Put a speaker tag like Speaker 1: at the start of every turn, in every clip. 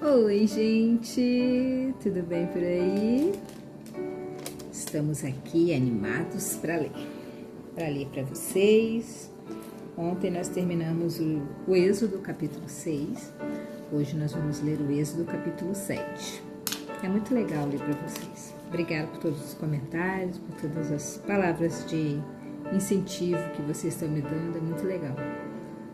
Speaker 1: Oi, gente, tudo bem por aí? Estamos aqui animados para ler para vocês. Ontem nós terminamos o Êxodo, capítulo 6. Hoje nós vamos ler o Êxodo, capítulo 7. É muito legal ler para vocês. Obrigada por todos os comentários, por todas as palavras de incentivo que vocês estão me dando, é muito legal.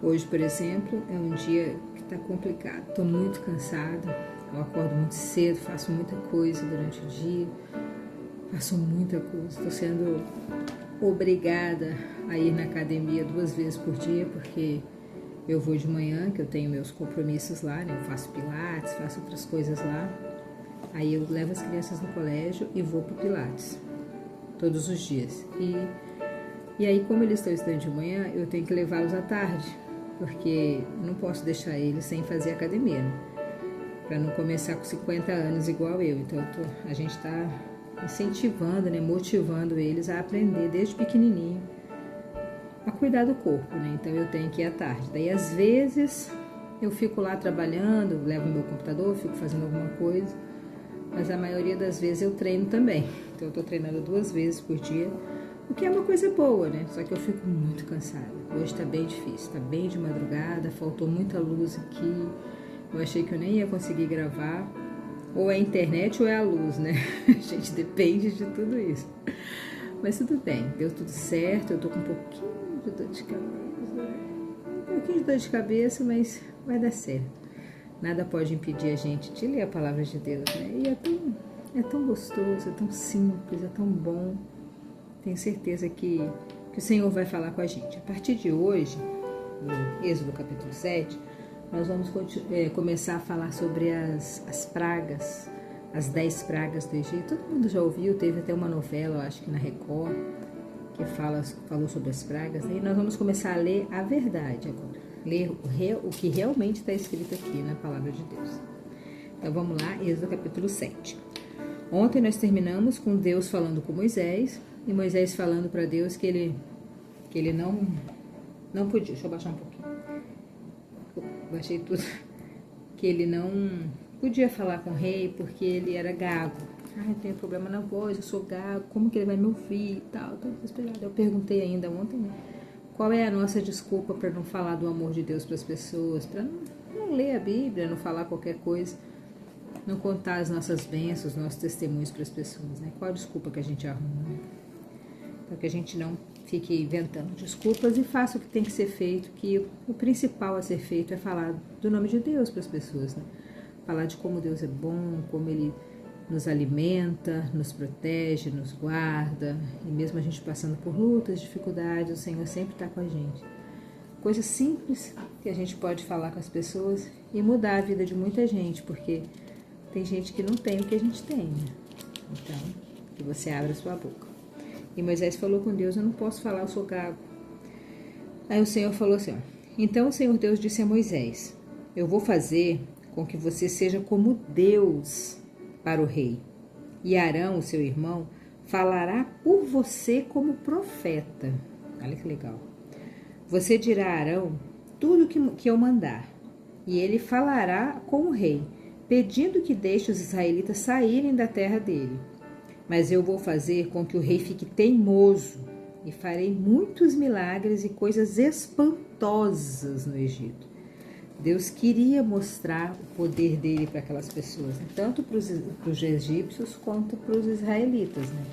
Speaker 1: Hoje, por exemplo, é um dia que está complicado. Estou muito cansada, eu acordo muito cedo, faço muita coisa durante o dia, faço muita coisa. Estou sendo obrigada a ir na academia 2 vezes por dia, porque eu vou de manhã, que eu tenho meus compromissos lá, né? Eu faço pilates, faço outras coisas lá. Aí eu levo as crianças no colégio e vou para o pilates, todos os dias. E aí, como eles estão estudando de manhã, eu tenho que levá-los à tarde, porque não posso deixar eles sem fazer academia, né? Para não começar com 50 anos igual eu. Então a gente está incentivando, né, motivando eles a aprender desde pequenininho a cuidar do corpo, né? Então eu tenho que ir à tarde. Daí às vezes eu fico lá trabalhando, levo meu computador, fico fazendo alguma coisa, mas a maioria das vezes eu treino também. Então eu estou treinando 2 vezes por dia, o que é uma coisa boa, né? Só que eu fico muito cansada. Hoje tá bem difícil, tá bem de madrugada, faltou muita luz aqui. Eu achei que eu nem ia conseguir gravar. Ou é a internet ou é a luz, né? A gente depende de tudo isso. Mas tudo bem, deu tudo certo. Eu tô com um pouquinho de dor de cabeça. Um pouquinho de dor de cabeça, mas vai dar certo. Nada pode impedir a gente de ler a palavra de Deus, né? E é tão gostoso, é tão simples, é tão bom. Tenho certeza que o Senhor vai falar com a gente. A partir de hoje, no Êxodo capítulo 7, nós vamos começar a falar sobre as pragas, as 10 pragas do Egito. Todo mundo já ouviu, teve até uma novela, eu acho que na Record, que falou sobre as pragas. E nós vamos começar a ler a verdade agora. Ler o que realmente está escrito aqui na palavra de Deus. Então vamos lá, Êxodo capítulo 7. Ontem nós terminamos com Deus falando com Moisés, e Moisés falando para Deus que ele não podia. Deixa eu baixar um pouquinho. Baixei tudo. Que ele não podia falar com o rei porque ele era gago. Eu tenho problema na voz, eu sou gago, como que ele vai me ouvir e tal. Tô desesperada. Eu perguntei ainda ontem, né? Qual é a nossa desculpa para não falar do amor de Deus para as pessoas, para não ler a Bíblia, não falar qualquer coisa, não contar as nossas bênçãos, nossos testemunhos para as pessoas, né? Qual a desculpa que a gente arruma, né? Para que a gente não fique inventando desculpas e faça o que tem que ser feito, que o principal a ser feito é falar do nome de Deus para as pessoas, né? Falar de como Deus é bom, como Ele nos alimenta, nos protege, nos guarda, e mesmo a gente passando por lutas, dificuldades, o Senhor sempre está com a gente. Coisa simples que a gente pode falar com as pessoas e mudar a vida de muita gente, porque tem gente que não tem o que a gente tem, né? Então, que você abra a sua boca. E Moisés falou com Deus: eu não posso falar, eu sou gago. Aí o Senhor falou assim, ó: então o Senhor Deus disse a Moisés: eu vou fazer com que você seja como Deus para o rei. E Arão, o seu irmão, falará por você como profeta. Olha que legal. Você dirá a Arão tudo que eu mandar, e ele falará com o rei, pedindo que deixe os israelitas saírem da terra dele. Mas eu vou fazer com que o rei fique teimoso e farei muitos milagres e coisas espantosas no Egito. Deus queria mostrar o poder dele para aquelas pessoas, né? Tanto para os egípcios quanto para os israelitas, né?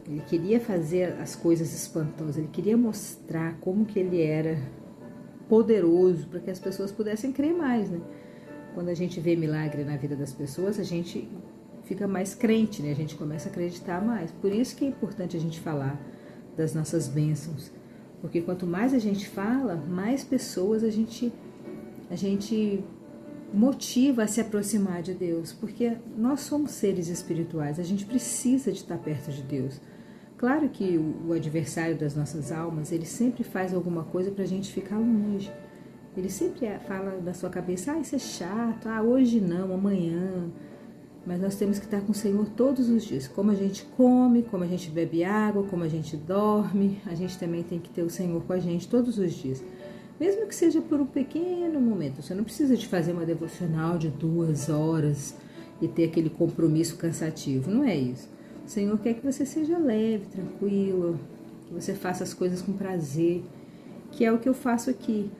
Speaker 1: Ele queria fazer as coisas espantosas, ele queria mostrar como que ele era poderoso para que as pessoas pudessem crer mais, né? Quando a gente vê milagre na vida das pessoas, a gente fica mais crente, né? A gente começa a acreditar mais. Por isso que é importante a gente falar das nossas bênçãos. Porque quanto mais a gente fala, mais pessoas a gente motiva a se aproximar de Deus. Porque nós somos seres espirituais, a gente precisa de estar perto de Deus. Claro que o adversário das nossas almas, ele sempre faz alguma coisa para a gente ficar longe. Ele sempre fala na sua cabeça: isso é chato, hoje não, amanhã. Mas nós temos que estar com o Senhor todos os dias. Como a gente come, como a gente bebe água, como a gente dorme, a gente também tem que ter o Senhor com a gente todos os dias. Mesmo que seja por um pequeno momento. Você não precisa de fazer uma devocional de 2 horas e ter aquele compromisso cansativo. Não é isso. O Senhor quer que você seja leve, tranquilo, que você faça as coisas com prazer, que é o que eu faço aqui.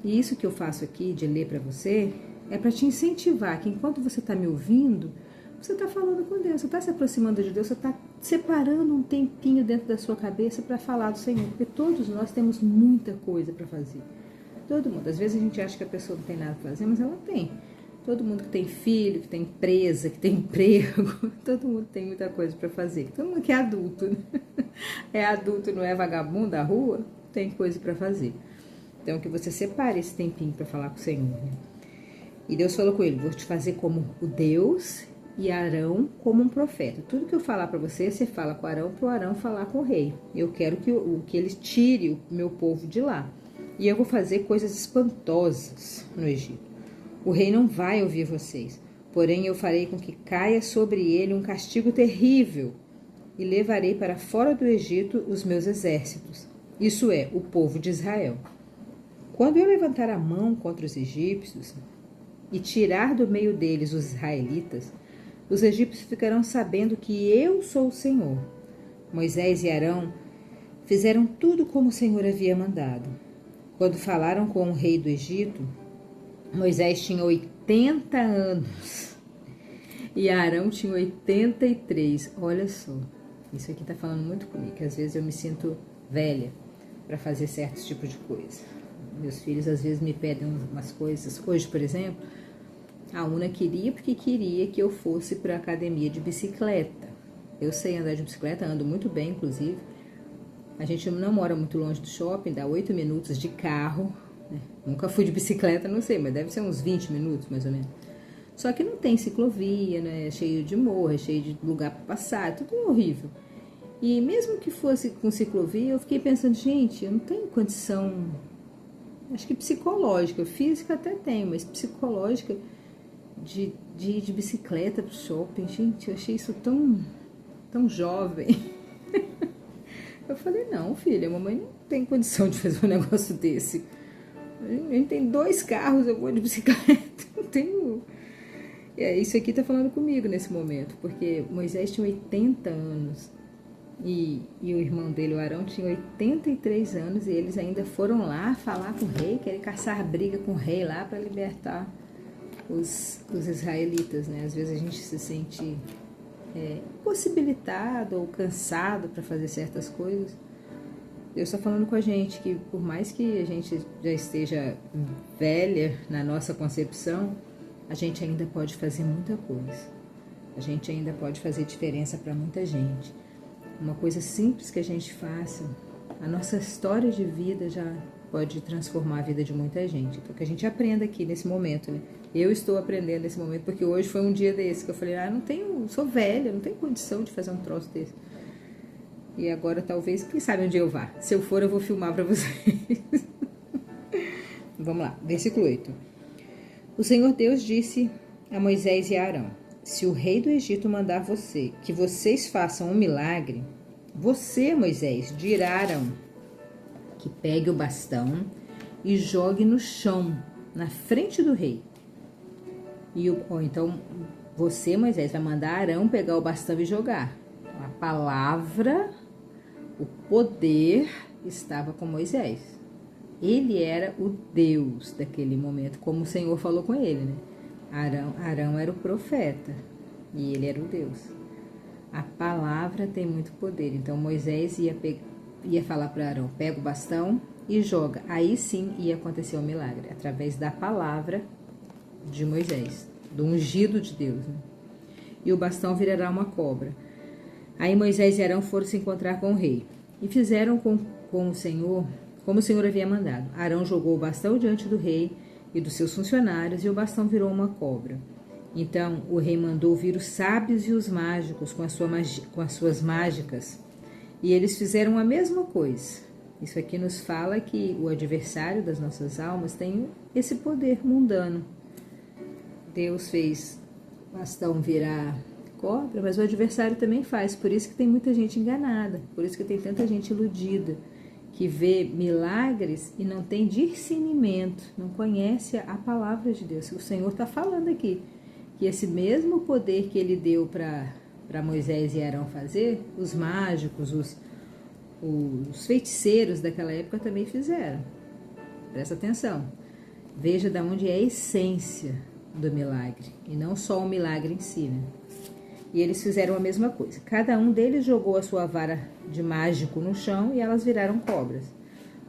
Speaker 1: E isso que eu faço aqui, de ler para você, é para te incentivar que enquanto você está me ouvindo, você está falando com Deus, você está se aproximando de Deus, você está separando um tempinho dentro da sua cabeça para falar do Senhor, porque todos nós temos muita coisa para fazer. Todo mundo. Às vezes a gente acha que a pessoa não tem nada para fazer, mas ela tem. Todo mundo que tem filho, que tem empresa, que tem emprego, todo mundo tem muita coisa para fazer. Todo mundo que é adulto, né? É adulto, não é vagabundo da rua, tem coisa para fazer. Então, que você separe esse tempinho para falar com o Senhor, né? E Deus falou com ele, vou te fazer como o Deus e Arão como um profeta. Tudo que eu falar para você, você fala com Arão, para o Arão falar com o rei. Eu quero que ele tire o meu povo de lá. E eu vou fazer coisas espantosas no Egito. O rei não vai ouvir vocês, porém eu farei com que caia sobre ele um castigo terrível e levarei para fora do Egito os meus exércitos, isso é, o povo de Israel. Quando eu levantar a mão contra os egípcios e tirar do meio deles os israelitas, os egípcios ficarão sabendo que eu sou o Senhor. Moisés e Arão fizeram tudo como o Senhor havia mandado. Quando falaram com o rei do Egito, Moisés tinha 80 anos e Arão tinha 83. Olha só, isso aqui está falando muito comigo, que às vezes eu me sinto velha para fazer certos tipos de coisa. Meus filhos às vezes me pedem umas coisas. Hoje, por exemplo, a Una queria porque queria que eu fosse para a academia de bicicleta. Eu sei andar de bicicleta, ando muito bem, inclusive. A gente não mora muito longe do shopping, dá 8 minutos de carro. Nunca fui de bicicleta, não sei, mas deve ser uns 20 minutos, mais ou menos. Só que não tem ciclovia, né? É cheio de morro, é cheio de lugar para passar, é tudo horrível. E mesmo que fosse com ciclovia, eu fiquei pensando, gente, eu não tenho condição, acho que psicológica, física até tenho, mas psicológica de ir de bicicleta pro shopping. Gente, eu achei isso tão jovem. Eu falei, não, filha, a mamãe não tem condição de fazer um negócio desse. A gente tem 2 carros, eu vou de bicicleta, não tenho... Isso aqui tá falando comigo nesse momento, porque Moisés tinha 80 anos e o irmão dele, o Arão, tinha 83 anos e eles ainda foram lá falar com o rei, querer caçar briga com o rei lá para libertar os israelitas, né? Às vezes a gente se sente possibilitado ou cansado para fazer certas coisas. Deus está falando com a gente que por mais que a gente já esteja velha na nossa concepção, a gente ainda pode fazer muita coisa. A gente ainda pode fazer diferença para muita gente. Uma coisa simples que a gente faça, a nossa história de vida já pode transformar a vida de muita gente. Então que a gente aprenda aqui nesse momento, né? Eu estou aprendendo nesse momento, porque hoje foi um dia desse que eu falei, sou velha, não tenho condição de fazer um troço desse. E agora talvez, quem sabe onde eu vá. Se eu for, eu vou filmar para vocês. Vamos lá, versículo 8. O Senhor Deus disse a Moisés e a Arão, se o rei do Egito mandar que vocês façam um milagre, você, Moisés, dirá a Arão que pegue o bastão e jogue no chão, na frente do rei. Então, você, Moisés, vai mandar Arão pegar o bastão e jogar. A palavra, o poder estava com Moisés. Ele era o Deus daquele momento, como o Senhor falou com ele, né? Arão era o profeta e ele era o Deus. A palavra tem muito poder. Então Moisés ia falar para Arão, pega o bastão e joga. Aí sim ia acontecer o milagre, através da palavra de Moisés, do ungido de Deus, né? E o bastão virará uma cobra. Aí Moisés e Arão foram se encontrar com o rei e fizeram com o Senhor, como o Senhor havia mandado. Arão jogou o bastão diante do rei e dos seus funcionários e o bastão virou uma cobra. Então o rei mandou vir os sábios e os mágicos com as suas mágicas e eles fizeram a mesma coisa. Isso aqui nos fala que o adversário das nossas almas tem esse poder mundano. Deus fez o bastão virar cobra, mas o adversário também faz, por isso que tem muita gente enganada, por isso que tem tanta gente iludida, que vê milagres e não tem discernimento, não conhece a palavra de Deus. O Senhor está falando aqui que esse mesmo poder que ele deu para Moisés e Arão fazer, os mágicos, os feiticeiros daquela época também fizeram. Presta atenção. Veja de onde é a essência do milagre, e não só o milagre em si, né? E eles fizeram a mesma coisa. Cada um deles jogou a sua vara de mágico no chão e elas viraram cobras.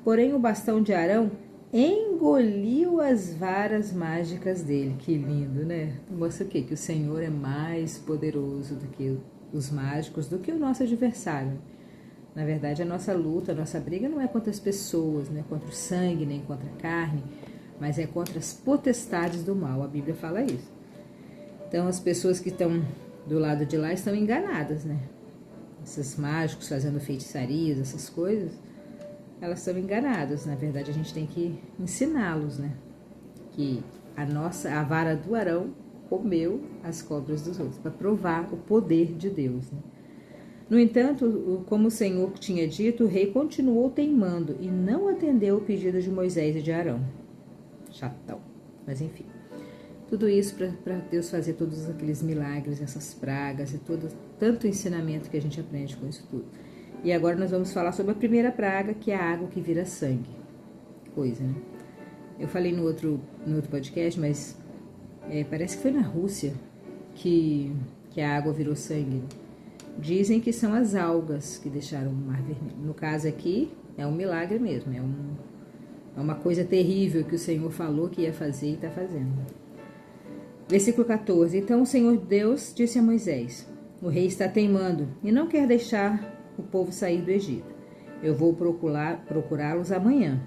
Speaker 1: Porém, o bastão de Arão engoliu as varas mágicas dele. Que lindo, né? Mostra o quê? Que o Senhor é mais poderoso do que os mágicos, do que o nosso adversário. Na verdade, a nossa luta, a nossa briga não é contra as pessoas, não é contra o sangue, nem contra a carne, mas é contra as potestades do mal. A Bíblia fala isso. Então, as pessoas que estão do lado de lá estão enganadas, né? Esses mágicos fazendo feitiçarias, essas coisas, elas estão enganadas. Na verdade, a gente tem que ensiná-los, né? Que a vara do Arão comeu as cobras dos outros, para provar o poder de Deus, né? No entanto, como o Senhor tinha dito, o rei continuou teimando e não atendeu o pedido de Moisés e de Arão. Chatão. Mas enfim, tudo isso para Deus fazer todos aqueles milagres, essas pragas e tanto ensinamento que a gente aprende com isso tudo. E agora nós vamos falar sobre a primeira praga, que é a água que vira sangue. Coisa, né? Eu falei no outro podcast, mas parece que foi na Rússia que a água virou sangue. Dizem que são as algas que deixaram o mar vermelho. No caso aqui, é um milagre mesmo. É uma coisa terrível que o Senhor falou que ia fazer e está fazendo. Versículo 14. Então o Senhor Deus disse a Moisés: o rei está teimando e não quer deixar o povo sair do Egito. Eu vou procurá-los amanhã,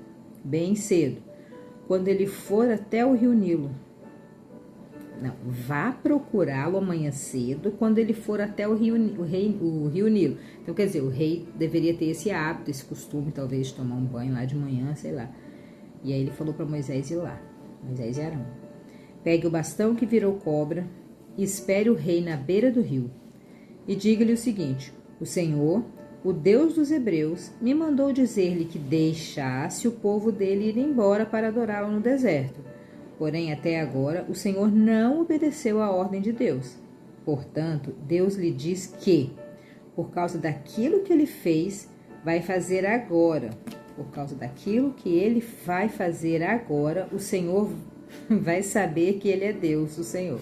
Speaker 1: bem cedo, quando ele for até o rio Nilo. Não, vá procurá-lo amanhã cedo, quando ele for até o rio Nilo. Então, quer dizer, o rei deveria ter esse hábito, esse costume, talvez, de tomar um banho lá de manhã, sei lá. E aí ele falou para Moisés ir lá, Moisés e Arão. Pegue o bastão que virou cobra e espere o rei na beira do rio. E diga-lhe o seguinte: o Senhor, o Deus dos Hebreus, me mandou dizer-lhe que deixasse o povo dele ir embora para adorá-lo no deserto. Porém, até agora, o Senhor não obedeceu à ordem de Deus. Portanto, Deus lhe diz que, por causa daquilo que ele fez, vai fazer agora. Por causa daquilo que ele vai fazer agora, o Senhor vai saber que ele é Deus, o Senhor.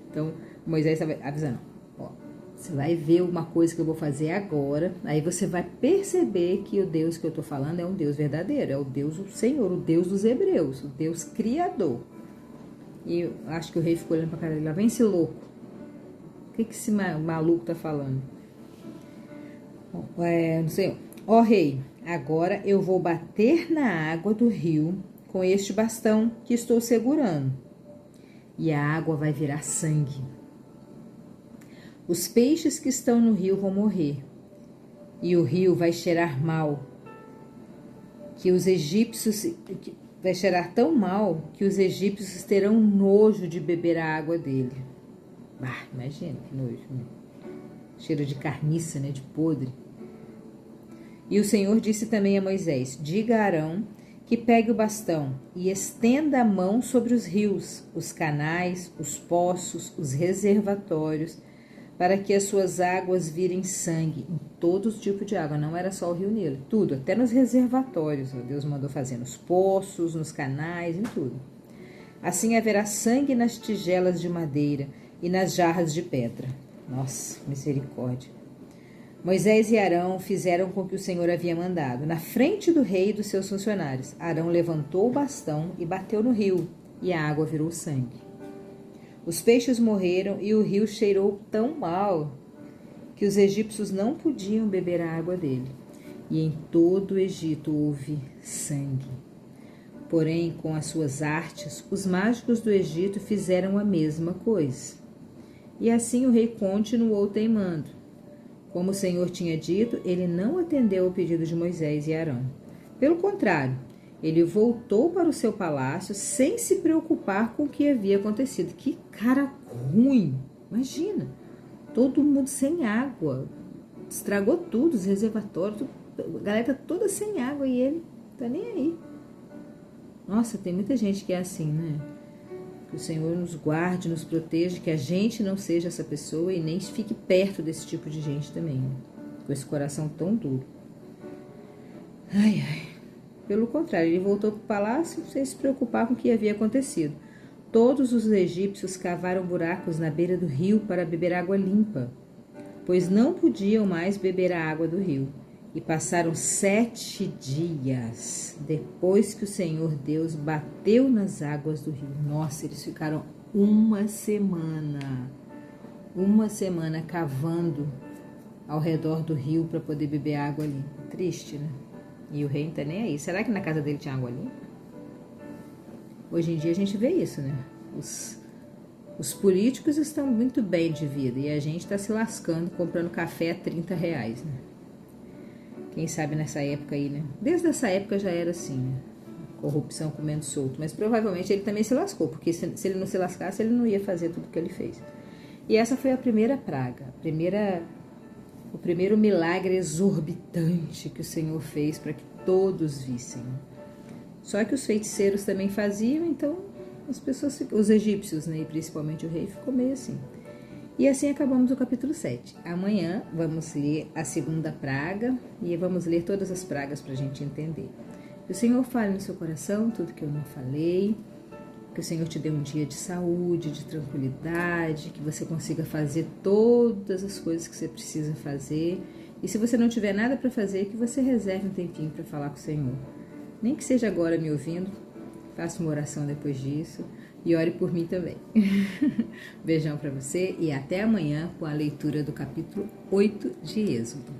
Speaker 1: Então, Moisés estava avisando: ó, você vai ver uma coisa que eu vou fazer agora, aí você vai perceber que o Deus que eu estou falando é um Deus verdadeiro, é o Deus, o Senhor, o Deus dos Hebreus, o Deus Criador. E eu acho que o rei ficou olhando para a cara dele: lá vem esse louco. O que esse maluco está falando? Não sei. Ó rei, agora eu vou bater na água do rio com este bastão que estou segurando, e a água vai virar sangue. Os peixes que estão no rio vão morrer, e o rio vai cheirar mal, vai cheirar tão mal que os egípcios terão nojo de beber a água dele. Imagina que nojo, né? Cheiro de carniça, né? De podre. E o Senhor disse também a Moisés: diga a Arão que pegue o bastão e estenda a mão sobre os rios, os canais, os poços, os reservatórios, para que as suas águas virem sangue em todo tipo de água. Não era só o rio Nilo, tudo, até nos reservatórios. Deus mandou fazer nos poços, nos canais, em tudo. Assim haverá sangue nas tigelas de madeira e nas jarras de pedra. Nossa, misericórdia. Moisés e Arão fizeram com que o Senhor havia mandado. Na frente do rei e dos seus funcionários, Arão levantou o bastão e bateu no rio, e a água virou sangue. Os peixes morreram e o rio cheirou tão mal que os egípcios não podiam beber a água dele. E em todo o Egito houve sangue. Porém, com as suas artes, os mágicos do Egito fizeram a mesma coisa. E assim o rei continuou teimando. Como o Senhor tinha dito, ele não atendeu ao pedido de Moisés e Arão. Pelo contrário, ele voltou para o seu palácio sem se preocupar com o que havia acontecido. Que cara ruim! Imagina, todo mundo sem água. Estragou tudo, os reservatórios, tudo a galera tá toda sem água e ele tá nem aí. Nossa, tem muita gente que é assim, né? Que o Senhor nos guarde, nos proteja, que a gente não seja essa pessoa e nem fique perto desse tipo de gente também, né? Com esse coração tão duro. Ai, ai. Pelo contrário, ele voltou para o palácio sem se preocupar com o que havia acontecido. Todos os egípcios cavaram buracos na beira do rio para beber água limpa, pois não podiam mais beber a água do rio. E passaram 7 dias depois que o Senhor Deus bateu nas águas do rio. Nossa, eles ficaram uma semana cavando ao redor do rio para poder beber água limpa. Triste, né? E o rei não tá nem aí. Será que na casa dele tinha água limpa? Hoje em dia a gente vê isso, né? Os políticos estão muito bem de vida e a gente está se lascando comprando café a R$30, né? Quem sabe nessa época aí, né? Desde essa época já era assim, né? Corrupção comendo solto. Mas provavelmente ele também se lascou, porque se ele não se lascasse, ele não ia fazer tudo o que ele fez. E essa foi a primeira praga, o primeiro milagre exorbitante que o Senhor fez para que todos vissem. Só que os feiticeiros também faziam, então as pessoas, os egípcios, né, e principalmente o rei, ficou meio assim. E assim acabamos o capítulo 7. Amanhã vamos ler a segunda praga e vamos ler todas as pragas para a gente entender. Que o Senhor fale no seu coração tudo que eu não falei, que o Senhor te dê um dia de saúde, de tranquilidade, que você consiga fazer todas as coisas que você precisa fazer. E se você não tiver nada para fazer, que você reserve um tempinho para falar com o Senhor. Nem que seja agora me ouvindo, faça uma oração depois disso. E ore por mim também. Beijão para você e até amanhã com a leitura do capítulo 8 de Êxodo.